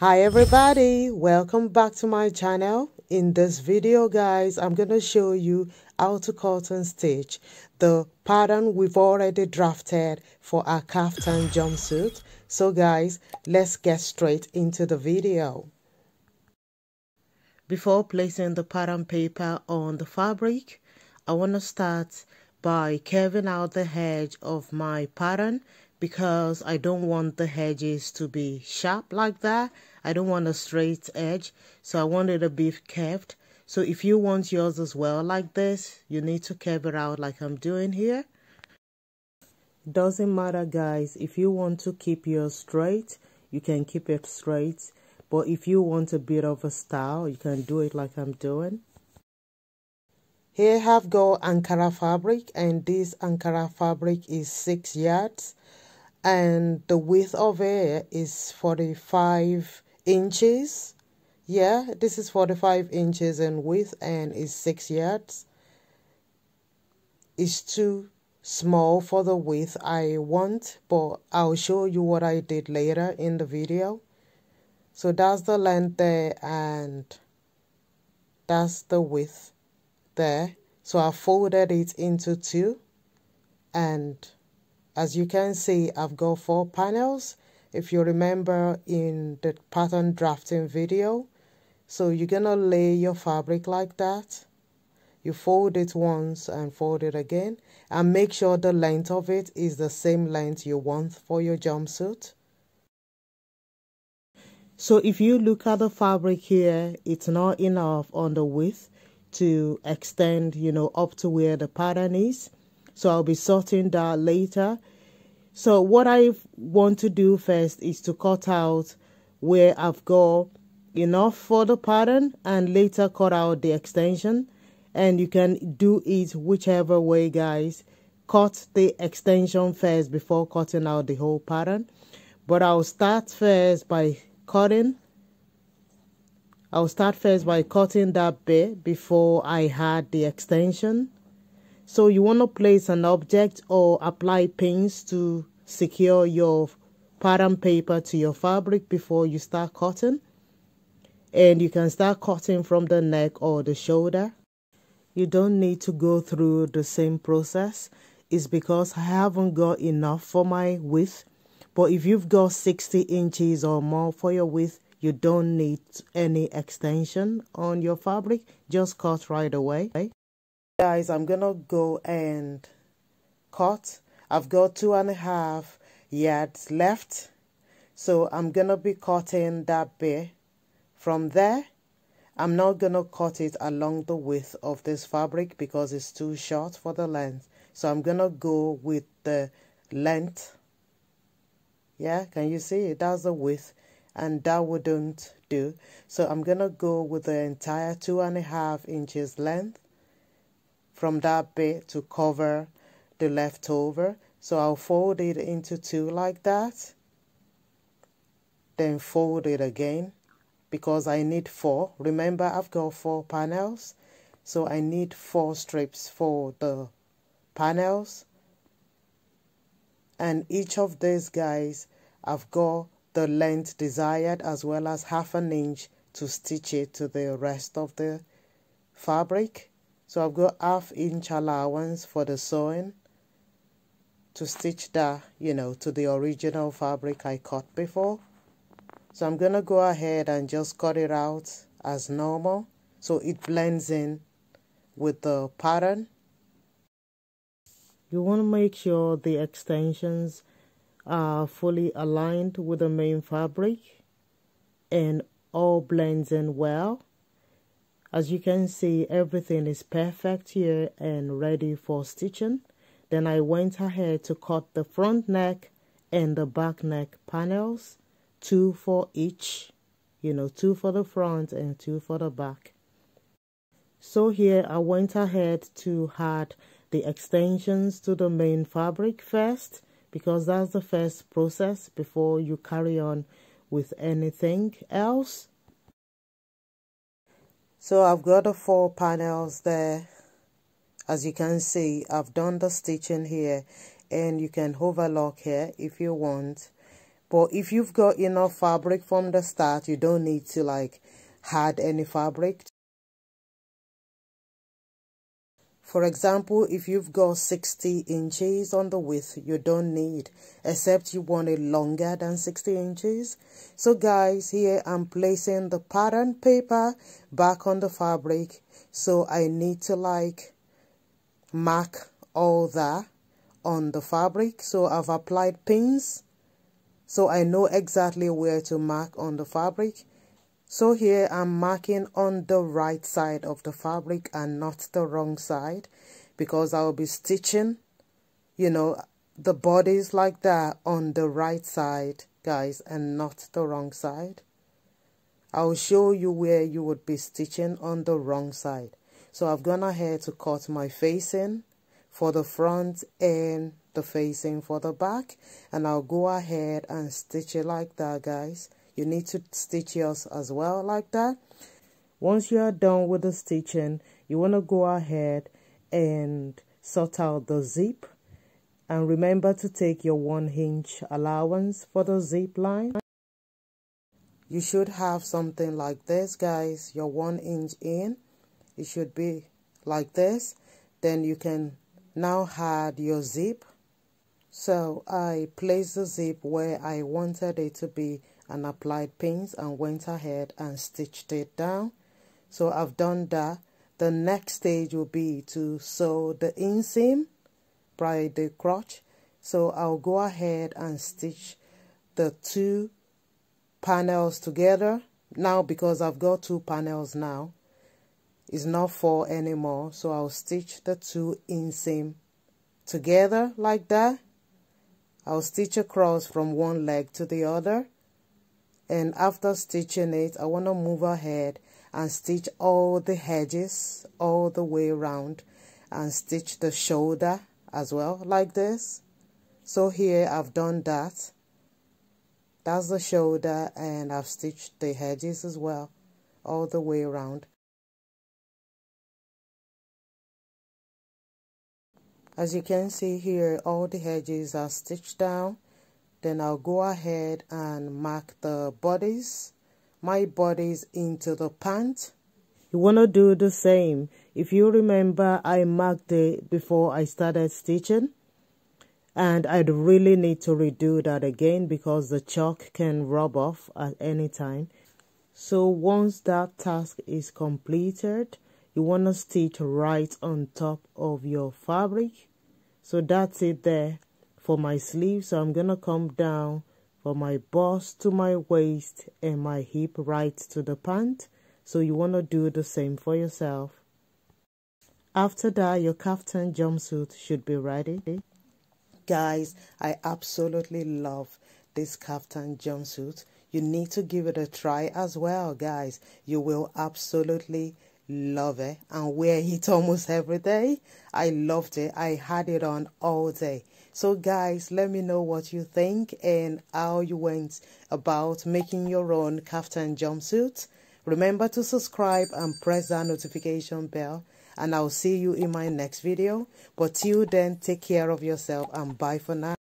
Hi everybody, welcome back to my channel. In this video guys, I'm going to show you how to cut and stitch the pattern we've already drafted for our kaftan jumpsuit. So guys, let's get straight into the video. Before placing the pattern paper on the fabric, I want to start by carving out the edge of my pattern because I don't want the edges to be sharp like that. I don't want a straight edge, so I want it to be curved. So if you want yours as well like this, you need to curve it out like I'm doing here. Doesn't matter guys, if you want to keep yours straight, you can keep it straight. But if you want a bit of a style, you can do it like I'm doing. Here I have got Ankara fabric, and this Ankara fabric is 6 yards. And the width of it is 45 inches. Yeah, this is 45 inches in width and is 6 yards. It's too small for the width I want, but I'll show you what I did later in the video. So that's the length there and that's the width there. So I folded it into two, and as you can see, I've got 4 panels. If you remember in the pattern drafting video, so you're gonna lay your fabric like that. You fold it once and fold it again, and make sure the length of it is the same length you want for your jumpsuit. So if you look at the fabric here, it's not enough on the width to extend, up to where the pattern is. So I'll be sorting that later. So what I want to do first is to cut out where I've got enough for the pattern and later cut out the extension. And you can do it whichever way guys. Cut the extension first before cutting out the whole pattern. But I'll start first by cutting that bit before I add the extension. So you want to place an object or apply pins to secure your pattern paper to your fabric before you start cutting. And you can start cutting from the neck or the shoulder. You don't need to go through the same process. It's because I haven't got enough for my width. But if you've got 60 inches or more for your width, you don't need any extension on your fabric. Just cut right away. Guys, I'm gonna go and cut. I've got 2.5 yards left, so I'm gonna be cutting that bit. From there, I'm not gonna cut it along the width of this fabric because it's too short for the length. So I'm gonna go with the length. Yeah, can you see it? That's the width, and that wouldn't do. So I'm gonna go with the entire 2.5 inches length from that bit to cover the leftover. So I'll fold it into 2 like that, then fold it again because I need 4. Remember, I've got 4 panels, so I need 4 strips for the panels. And each of these guys, I've got the length desired as well as 1/2 inch to stitch it to the rest of the fabric. So I've got 1/2 inch allowance for the sewing to stitch that, to the original fabric I cut before. So I'm going to go ahead and just cut it out as normal so it blends in with the pattern. You want to make sure the extensions are fully aligned with the main fabric and all blends in well. As you can see, everything is perfect here and ready for stitching. Then I went ahead to cut the front neck and the back neck panels, 2 for each, 2 for the front and 2 for the back. So here I went ahead to add the extensions to the main fabric first, because that's the first process before you carry on with anything else. So I've got the 4 panels there. As you can see, I've done the stitching here, and you can overlock here if you want. But if you've got enough fabric from the start, you don't need to like add any fabric. For example, if you've got 60 inches on the width, you don't need, except you want it longer than 60 inches. So guys, here I'm placing the pattern paper back on the fabric. So I need to like mark all that on the fabric. So I've applied pins, so I know exactly where to mark on the fabric. So here I'm marking on the right side of the fabric and not the wrong side, because I'll be stitching, you know, the bodice like that on the right side, guys, and not the wrong side. I'll show you where you would be stitching on the wrong side. So I've gone ahead to cut my facing for the front and the facing for the back, and I'll go ahead and stitch it like that, guys. You need to stitch yours as well like that. Once you are done with the stitching, you want to go ahead and sort out the zip, and remember to take your 1-inch allowance for the zip line. You should have something like this, guys, your 1 inch in. It should be like this. Then you can now add your zip. So I placed the zip where I wanted it to be and applied pins and went ahead and stitched it down. So I've done that. The next stage will be to sew the inseam by the crotch. So I'll go ahead and stitch the 2 panels together. Now, because I've got 2 panels now, it's not 4 anymore. So I'll stitch the 2 inseam together like that. I'll stitch across from one leg to the other. And after stitching it, I want to move ahead and stitch all the edges all the way around and stitch the shoulder as well like this. So here I've done that. That's the shoulder, and I've stitched the edges as well all the way around. As you can see here, all the edges are stitched down. Then I'll go ahead and mark the bodice, my bodice into the pant. You want to do the same. If you remember, I marked it before I started stitching, and I'd really need to redo that again because the chalk can rub off at any time. So once that task is completed, you want to stitch right on top of your fabric. So that's it there for my sleeve. So I'm gonna come down from my bust to my waist and my hip right to the pant. So you want to do the same for yourself. After that, your kaftan jumpsuit should be ready. Guys, I absolutely love this kaftan jumpsuit. You need to give it a try as well, guys. You will absolutely love it and wear it almost every day. I loved it. I had it on all day. So guys, let me know what you think and how you went about making your own kaftan jumpsuit. Remember to subscribe and press that notification bell, and I'll see you in my next video. But till then, take care of yourself and bye for now.